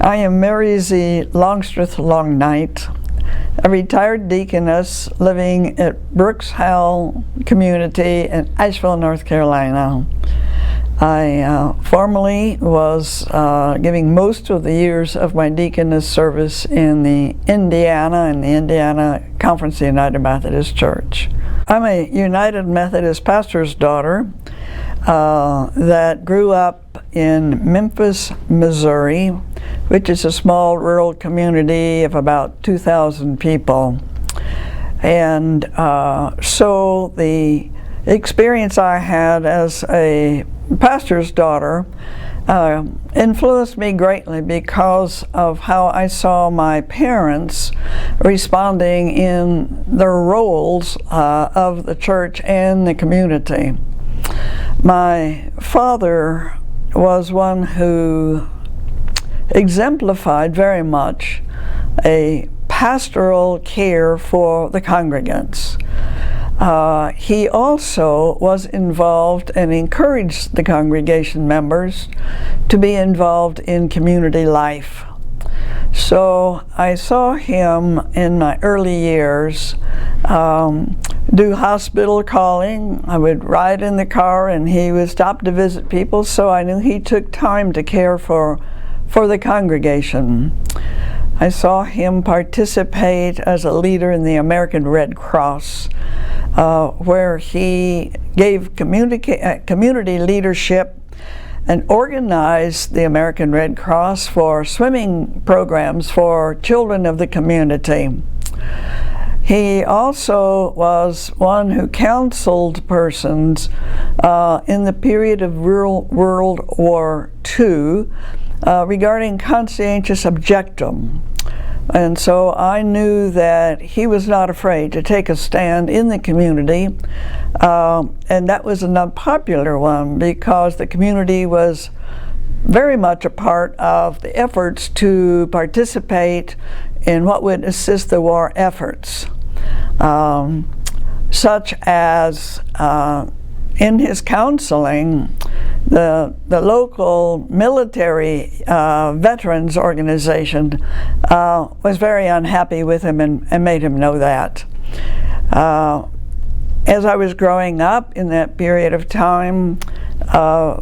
I am Mary Z. Longstreth Longknight, a retired deaconess living at Brooks Hale community in Asheville, North Carolina. I formerly was giving most of the years of my deaconess service in the Indiana Conference of the United Methodist Church. I'm a United Methodist pastor's daughter that grew up in Memphis, Missouri, which is a small rural community of about 2,000 people. And so the experience I had as a pastor's daughter influenced me greatly because of how I saw my parents responding in their roles of the church and the community. My father was one who exemplified very much a pastoral care for the congregants. He also was involved and encouraged the congregation members to be involved in community life. So I saw him in my early years do hospital calling. I would ride in the car and he would stop to visit people, so I knew he took time to care for the congregation. I saw him participate as a leader in the American Red Cross, where he gave community leadership and organized the American Red Cross for swimming programs for children of the community. He also was one who counseled persons in the period of World War II regarding conscientious objection. And so I knew that he was not afraid to take a stand in the community, and that was an unpopular one because the community was very much a part of the efforts to participate in what would assist the war efforts, such as in his counseling, the local military veterans organization was very unhappy with him and made him know that. As I was growing up in that period of time,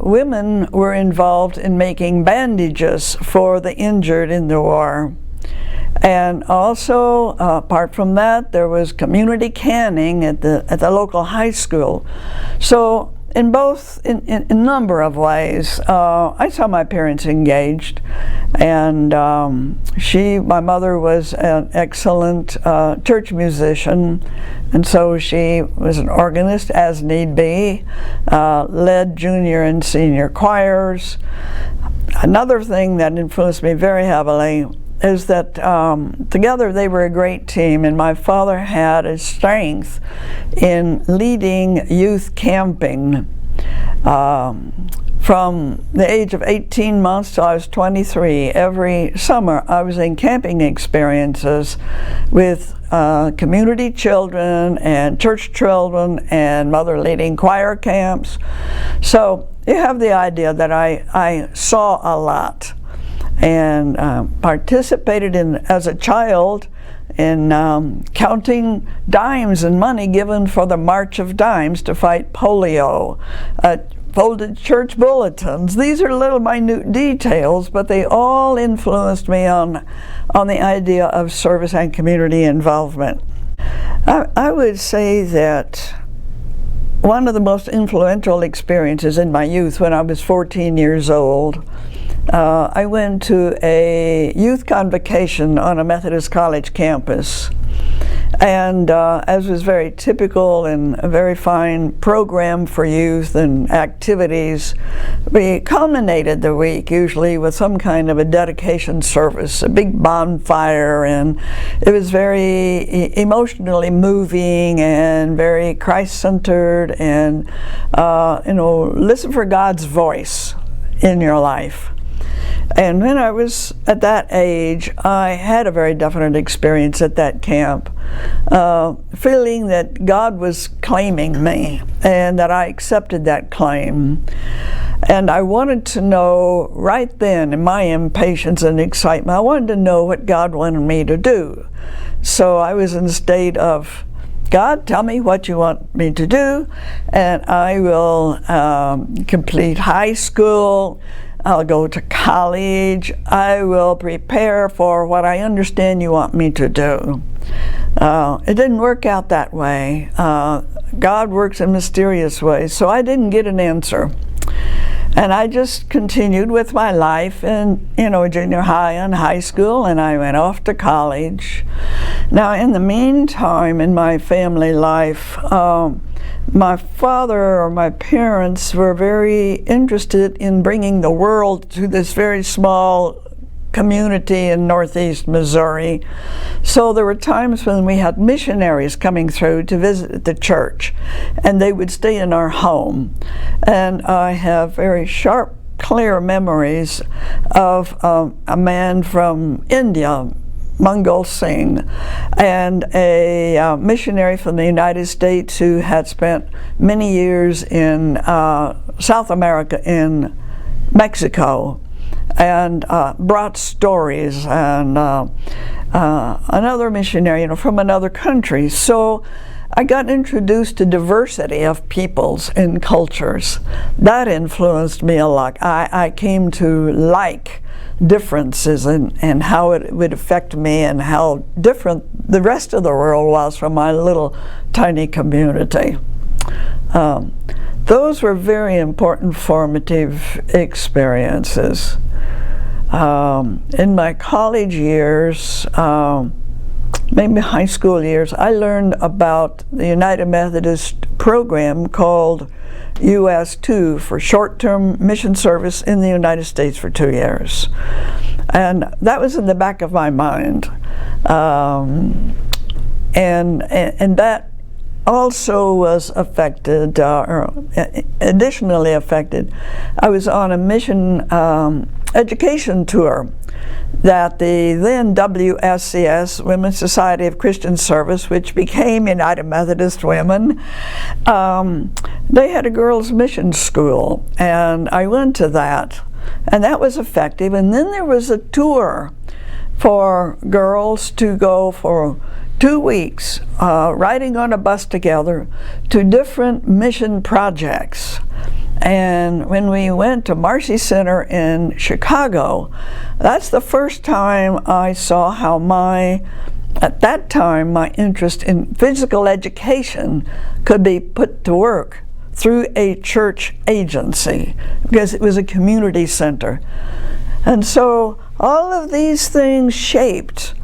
women were involved in making bandages for the injured in the war. And also, apart from that, there was community canning at the local high school. So in a number of ways, I saw my parents engaged, and my mother was an excellent church musician, and so she was an organist as need be, led junior and senior choirs. Another thing that influenced me very heavily is that together they were a great team, and my father had a strength in leading youth camping. From the age of 18 months till I was 23, every summer I was in camping experiences with community children and church children and mother leading choir camps. So you have the idea that I saw a lot and participated as a child in counting dimes and money given for the March of Dimes to fight polio, folded church bulletins. These are little minute details, but they all influenced me on the idea of service and community involvement. I would say that one of the most influential experiences in my youth, when I was 14 years old, I went to a youth convocation on a Methodist college campus, and as was very typical and a very fine program for youth and activities, we culminated the week usually with some kind of a dedication service, a big bonfire, and it was very emotionally moving and very Christ-centered, and listen for God's voice in your life. And when I was at that age, I had a very definite experience at that camp, feeling that God was claiming me and that I accepted that claim. And I wanted to know right then, in my impatience and excitement, I wanted to know what God wanted me to do. So I was in a state of, God, tell me what you want me to do, and I will complete high school, I'll go to college, I will prepare for what I understand you want me to do. It didn't work out that way. God works in mysterious ways, so I didn't get an answer. And I just continued with my life in, junior high and high school, and I went off to college. Now, in the meantime, in my family life, my father or my parents were very interested in bringing the world to this very small community in northeast Missouri. So there were times when we had missionaries coming through to visit the church, and they would stay in our home. And I have very sharp, clear memories of a man from India, Mangal Singh, and a missionary from the United States who had spent many years in South America, in Mexico, and brought stories, and another missionary, from another country. So I got introduced to diversity of peoples and cultures. That influenced me a lot. I came to like differences and how it would affect me and how different the rest of the world was from my little tiny community. Those were very important formative experiences. In my college years, maybe high school years, I learned about the United Methodist program called US2 for short-term mission service in the United States for 2 years. And that was in the back of my mind. And that also was affected, or additionally affected. I was on a mission education tour that the then WSCS, Women's Society of Christian Service, which became United Methodist Women, they had a girls' mission school, and I went to that, and that was effective. And then there was a tour for girls to go for 2 weeks, riding on a bus together to different mission projects. And when we went to Marcy Center in Chicago, that's the first time I saw how at that time, my interest in physical education could be put to work through a church agency, because it was a community center. And so all of these things shaped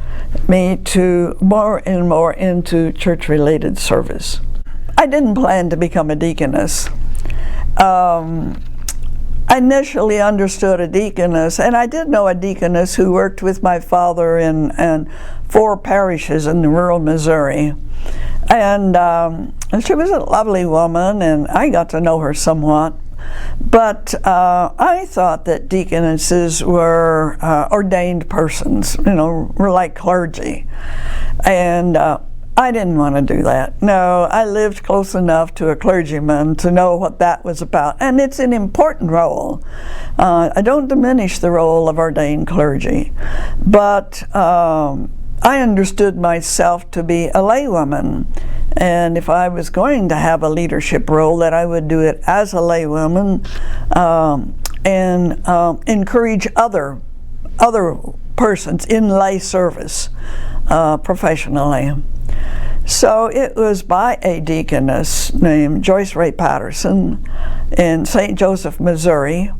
me to more and more into church-related service. I didn't plan to become a deaconess. I initially understood a deaconess, and I did know a deaconess who worked with my father in 4 parishes in rural Missouri. And she was a lovely woman, and I got to know her somewhat. But I thought that deaconesses were ordained persons, were like clergy. And I didn't want to do that. No, I lived close enough to a clergyman to know what that was about. And it's an important role. I don't diminish the role of ordained clergy. But I understood myself to be a laywoman. And if I was going to have a leadership role, that I would do it as a laywoman and encourage other persons in lay service professionally. So it was by a deaconess named Joyce Ray Patterson in St. Joseph, Missouri.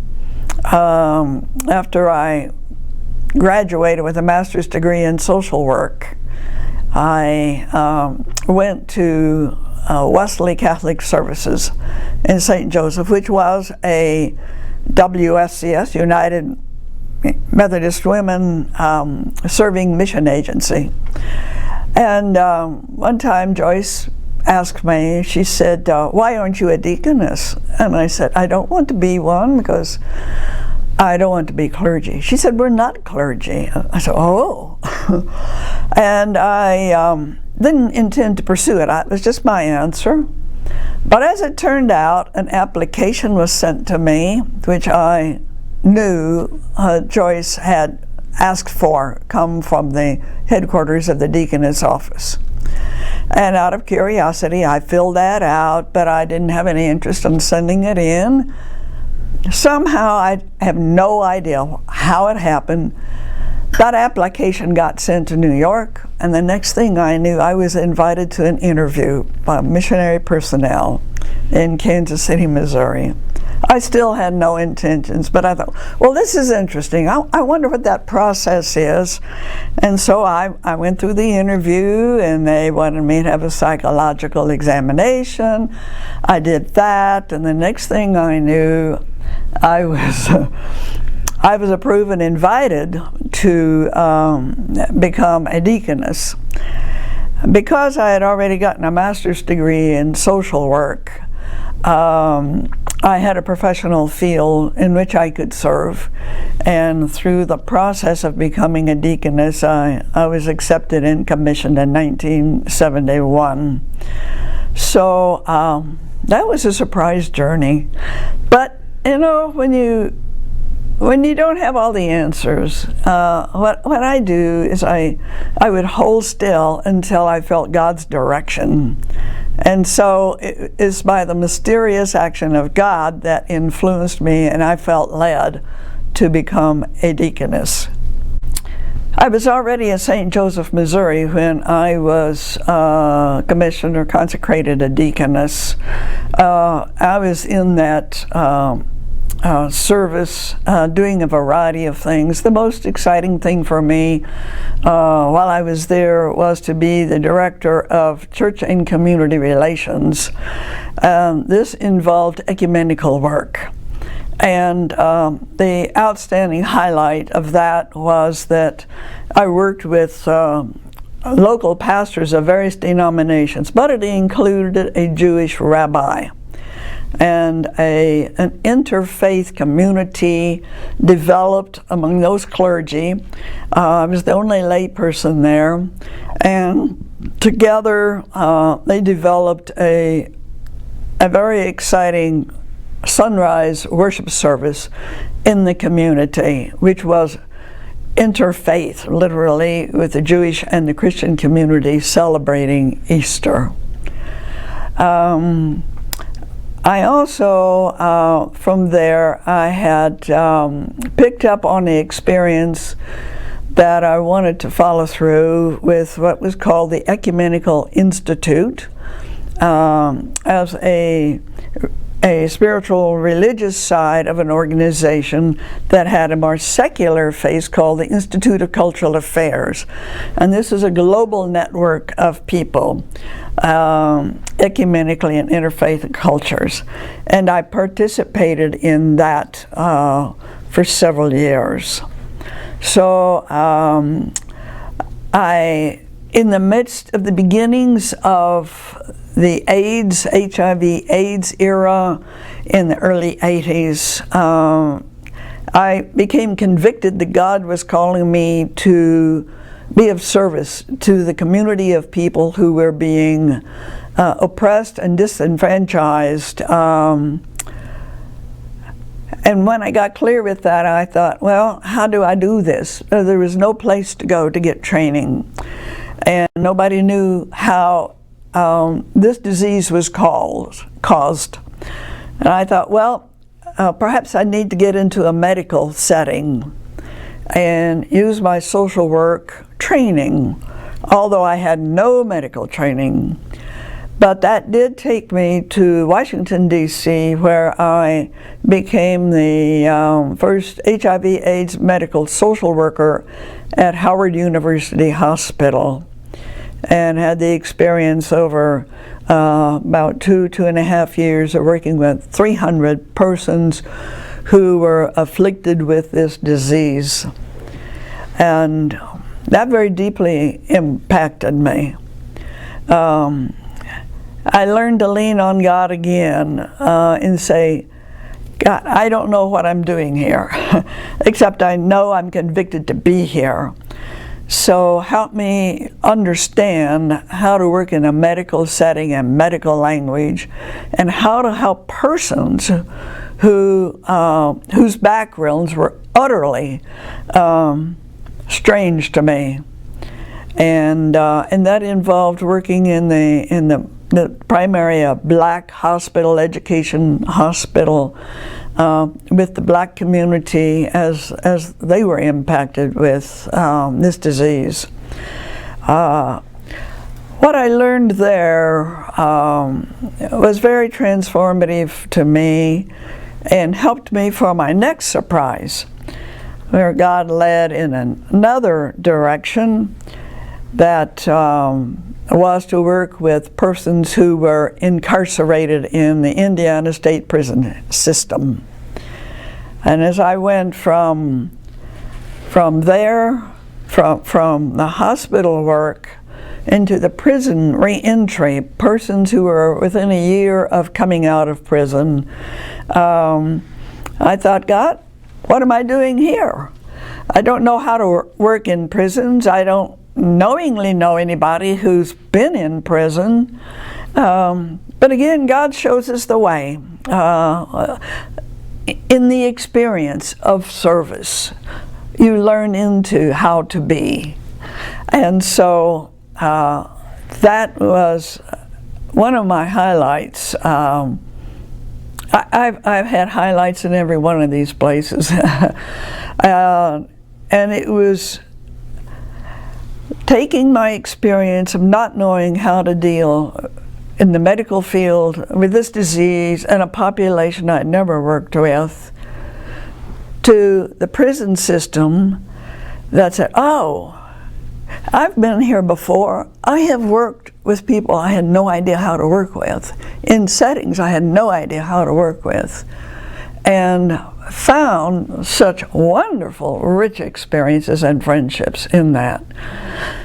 After I graduated with a master's degree in social work, I went to Wesley Catholic Services in St. Joseph, which was a WSCS, United Methodist Women Serving Mission Agency. And one time Joyce asked me, she said, why aren't you a deaconess? And I said, I don't want to be one because I don't want to be clergy. She said, we're not clergy. I said, oh. And I didn't intend to pursue it. It was just my answer. But as it turned out, an application was sent to me, which I knew Joyce had asked for, come from the headquarters of the Deaconess office. And out of curiosity, I filled that out, but I didn't have any interest in sending it in. Somehow, I have no idea how it happened. That application got sent to New York, and the next thing I knew, I was invited to an interview by missionary personnel in Kansas City, Missouri. I still had no intentions, but I thought, well, this is interesting. I wonder what that process is. And so I went through the interview, and they wanted me to have a psychological examination. I did that, and the next thing I knew, I was approved and invited to become a deaconess. Because I had already gotten a master's degree in social work, I had a professional field in which I could serve, and through the process of becoming a deaconess, I was accepted and commissioned in 1971. So that was a surprise journey. But you know, when you don't have all the answers, what I do is I would hold still until I felt God's direction. And so it is by the mysterious action of God that influenced me, and I felt led to become a deaconess. I was already in St. Joseph, Missouri when I was commissioned or consecrated a deaconess. I was in that service, doing a variety of things. The most exciting thing for me while I was there was to be the director of church and community relations. This involved ecumenical work. And the outstanding highlight of that was that I worked with local pastors of various denominations, but it included a Jewish rabbi. And an interfaith community developed among those clergy. I was the only lay person there, and together they developed a very exciting sunrise worship service in the community, which was interfaith, literally, with the Jewish and the Christian community celebrating Easter. I also, from there, I had picked up on the experience that I wanted to follow through with what was called the Ecumenical Institute as a spiritual religious side of an organization that had a more secular face called the Institute of Cultural Affairs. And this is a global network of people, ecumenically and interfaith cultures. And I participated in that for several years. So in the midst of the beginnings of the HIV/AIDS era in the early 80s, I became convicted that God was calling me to be of service to the community of people who were being oppressed and disenfranchised. And when I got clear with that, I thought, well, how do I do this? There was no place to go to get training, and nobody knew how this disease was caused. And I thought, well, perhaps I need to get into a medical setting and use my social work training, although I had no medical training. But that did take me to Washington, D.C., where I became the first HIV/AIDS medical social worker at Howard University Hospital, and had the experience over about 2.5 years of working with 300 persons who were afflicted with this disease. And that very deeply impacted me. I learned to lean on God again and say, God, I don't know what I'm doing here, except I know I'm convicted to be here. So help me understand how to work in a medical setting and medical language, and how to help persons whose backgrounds were utterly strange to me. And that involved working in the primary black hospital, education hospital, with the black community as they were impacted with this disease. What I learned there was very transformative to me and helped me for my next surprise, where God led in another direction that was to work with persons who were incarcerated in the Indiana state prison system. And as I went from there, from the hospital work into the prison re-entry, persons who were within a year of coming out of prison, I thought, God, what am I doing here? I don't know how to work in prisons. I don't knowingly know anybody who's been in prison. But again, God shows us the way in the experience of service. You learn into how to be. And so that was one of my highlights. I've had highlights in every one of these places. And it was taking my experience of not knowing how to deal in the medical field with this disease and a population I'd never worked with, to the prison system that said, oh, I've been here before. I have worked with people I had no idea how to work with, in settings I had no idea how to work with, and found such wonderful, rich experiences and friendships in that.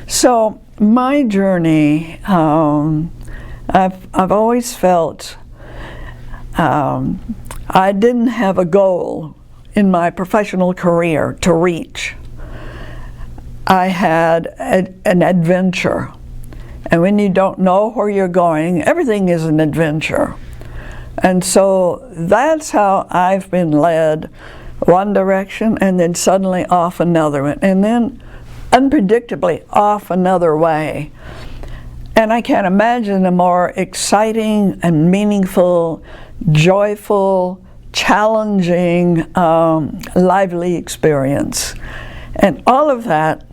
So my journey, I've always felt I didn't have a goal in my professional career to reach. I had an adventure. And when you don't know where you're going, everything is an adventure. And so that's how I've been led, one direction and then suddenly off another one, and then unpredictably off another way. And I can't imagine a more exciting and meaningful, joyful, challenging, lively experience. And all of that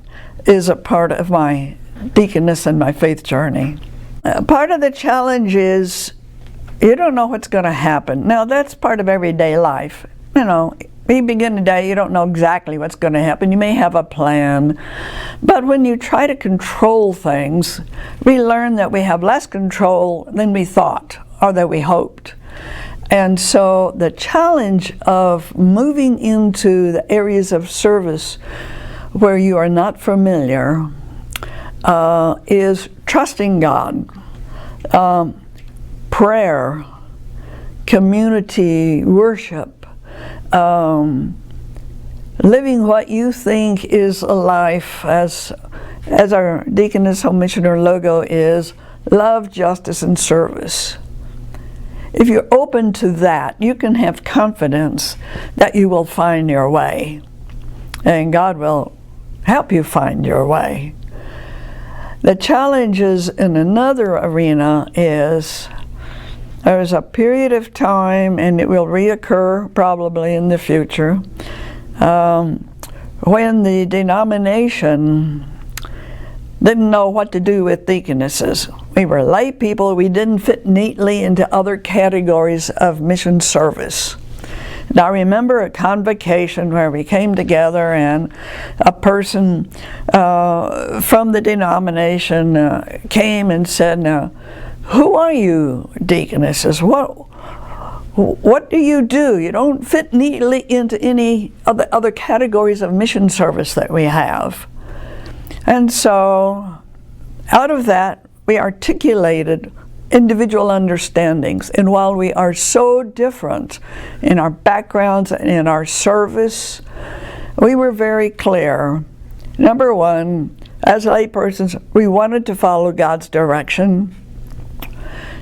is a part of my deaconess and my faith journey. Part of the challenge is you don't know what's going to happen. Now, that's part of everyday life. You know, you begin a day, you don't know exactly what's going to happen. You may have a plan. But when you try to control things, we learn that we have less control than we thought or that we hoped. And so the challenge of moving into the areas of service where you are not familiar is trusting God, prayer, community worship, living what you think is a life, as our Deaconess Home Missioner logo is, love, justice, and service. If you're open to that, you can have confidence that you will find your way, and God will help you find your way. The challenges in another arena is there is a period of time, and it will reoccur probably in the future, when the denomination didn't know what to do with deaconesses. We were lay people. We didn't fit neatly into other categories of mission service. And I remember a convocation where we came together, and a person from the denomination came and said, "Now, who are you, deaconesses? What do you do? You don't fit neatly into any of the other categories of mission service that we have." And so, out of that, we articulated individual understandings. And while we are so different in our backgrounds and in our service, we were very clear Number one, as laypersons, we wanted to follow God's direction.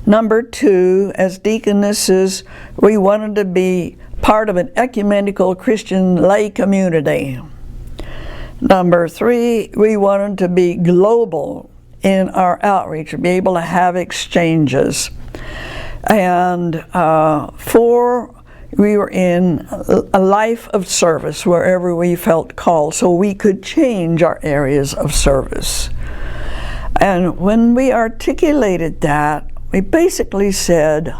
Number two, as deaconesses, we wanted to be part of an ecumenical Christian lay community. Number three, we wanted to be global in our outreach, to be able to have exchanges. And four, we were in a life of service wherever we felt called, so we could change our areas of service. And when we articulated that, we basically said,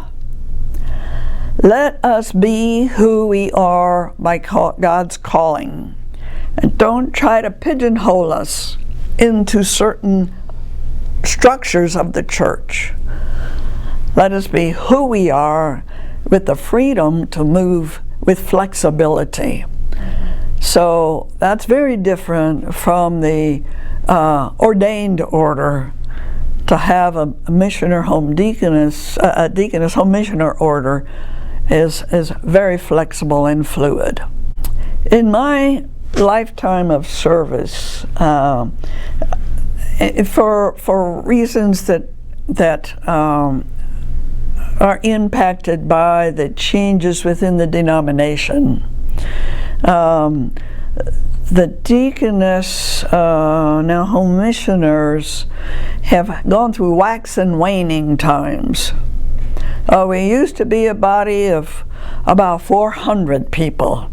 let us be who we are by God's calling, and don't try to pigeonhole us into certain structures of the church. Let us be who we are with the freedom to move with flexibility. So that's very different from the ordained order to have a missioner home deaconess, a deaconess home missioner order is very flexible and fluid. In my lifetime of service, for reasons that are impacted by the changes within the denomination, the deaconess, now home missioners, have gone through wax and waning times. We used to be a body of about 400 people.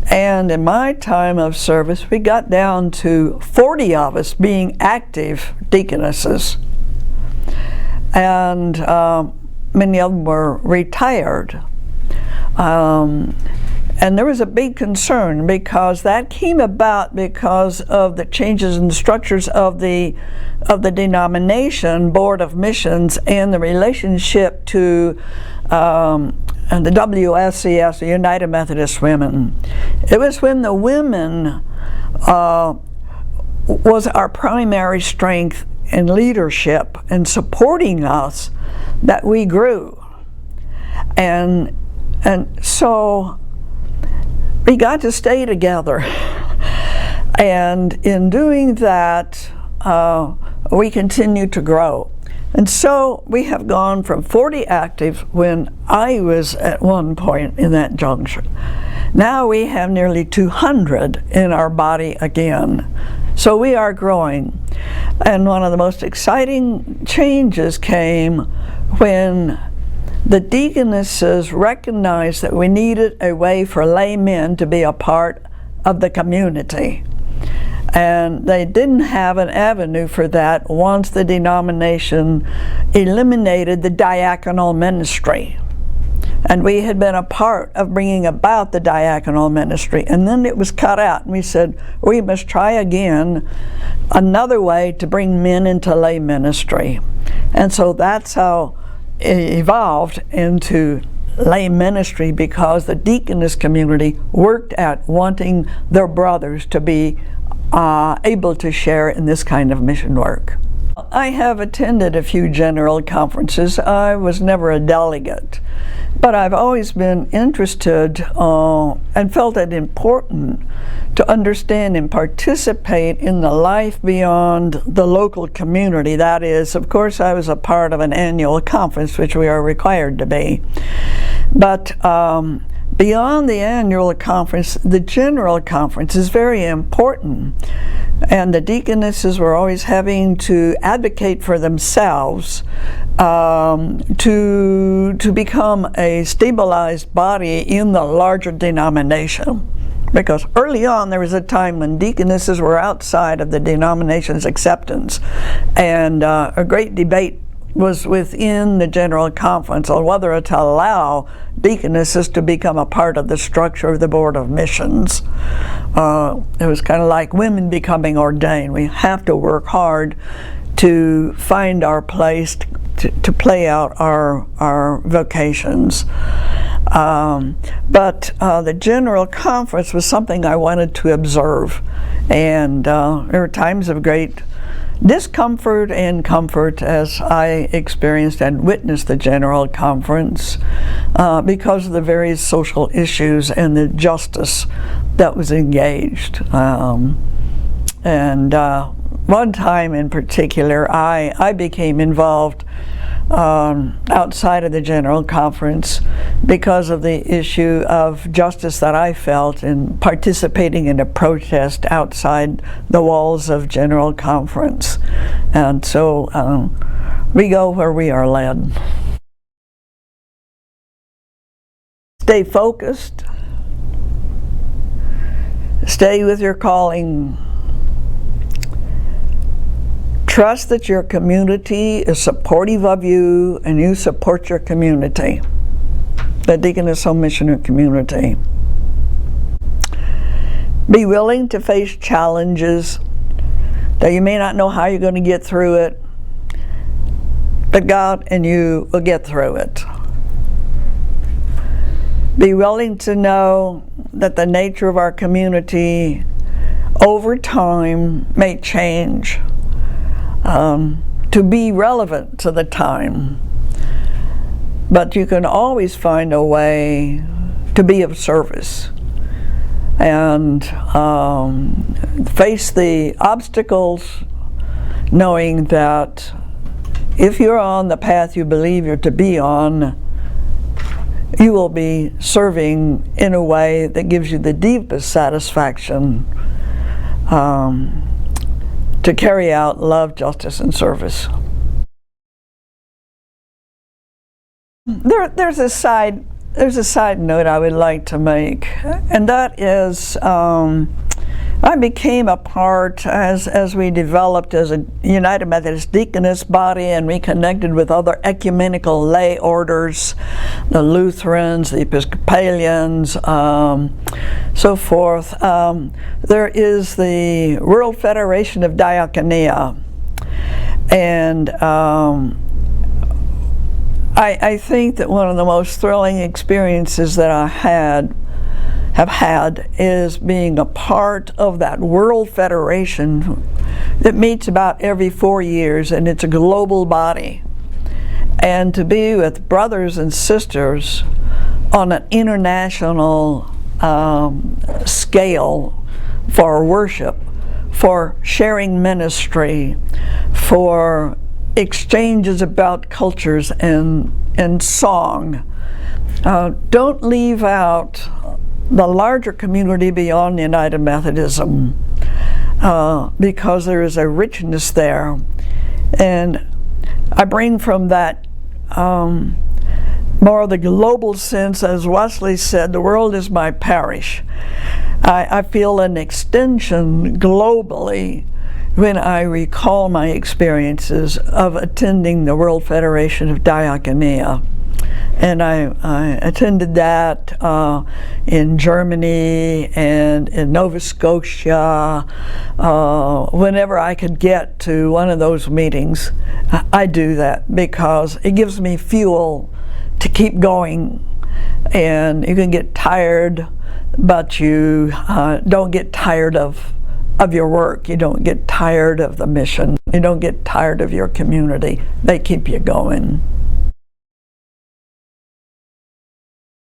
And in my time of service, we got down to 40 of us being active deaconesses. And many of them were retired. And there was a big concern because that came about because of the changes in the structures of the denomination, Board of Missions, and the relationship to the WSCS, the United Methodist Women. It was when the women was our primary strength in leadership and supporting us that we grew. And so we got to stay together. And in doing that, we continued to grow. And so we have gone from 40 active when I was at one point in that juncture. Now we have nearly 200 in our body again. So we are growing. And one of the most exciting changes came when the deaconesses recognized that we needed a way for laymen to be a part of the community. And they didn't have an avenue for that once the denomination eliminated the diaconal ministry. And we had been a part of bringing about the diaconal ministry, and then it was cut out, and we said we must try again another way to bring men into lay ministry. And so that's how it evolved into lay ministry, because the deaconess community worked at wanting their brothers to be able to share in this kind of mission work. I have attended a few general conferences. I was never a delegate, but I've always been interested and felt it important to understand and participate in the life beyond the local community. That is, of course, I was a part of an annual conference, which we are required to be. But beyond the annual conference, the general conference is very important. And the deaconesses were always having to advocate for themselves to become a stabilized body in the larger denomination. Because early on there was a time when deaconesses were outside of the denomination's acceptance, and a great debate was within the general conference on whether to allow deaconesses to become a part of the structure of the Board of Missions. It was kind of like women becoming ordained. We have to work hard to find our place, to play out our vocations. But the general conference was something I wanted to observe, and there were times of great discomfort and comfort as I experienced and witnessed the general conference because of the various social issues and the justice that was engaged. And one time in particular, I became involved outside of the General Conference because of the issue of justice that I felt in participating in a protest outside the walls of General Conference. And so we go where we are led. Stay focused. Stay with your calling. Trust that your community is supportive of you and you support your community, the Deaconess Home Missionary community. Be willing to face challenges that you may not know how you're going to get through it, but God and you will get through it. Be willing to know that the nature of our community over time may change to be relevant to the time. But you can always find a way to be of service and face the obstacles knowing that if you're on the path you believe you're to be on, you will be serving in a way that gives you the deepest satisfaction to carry out love, justice, and service. There's a side note I would like to make, and that is I became a part as we developed as a United Methodist Deaconess body, and we connected with other ecumenical lay orders, the Lutherans, the Episcopalians, so forth. There is the World Federation of Diaconia, and I think that one of the most thrilling experiences that I have had is being a part of that World Federation that meets about every 4 years, and it's a global body. And to be with brothers and sisters on an international scale for worship, for sharing ministry, for exchanges about cultures and song. Don't leave out the larger community beyond United Methodism, because there is a richness there. And I bring from that more of the global sense, as Wesley said, the world is my parish. I feel an extension globally when I recall my experiences of attending the World Federation of Diaconia. And I attended that in Germany and in Nova Scotia. Whenever I could get to one of those meetings, I do that because it gives me fuel to keep going. And you can get tired, but you don't get tired of your work. You don't get tired of the mission. You don't get tired of your community. They keep you going.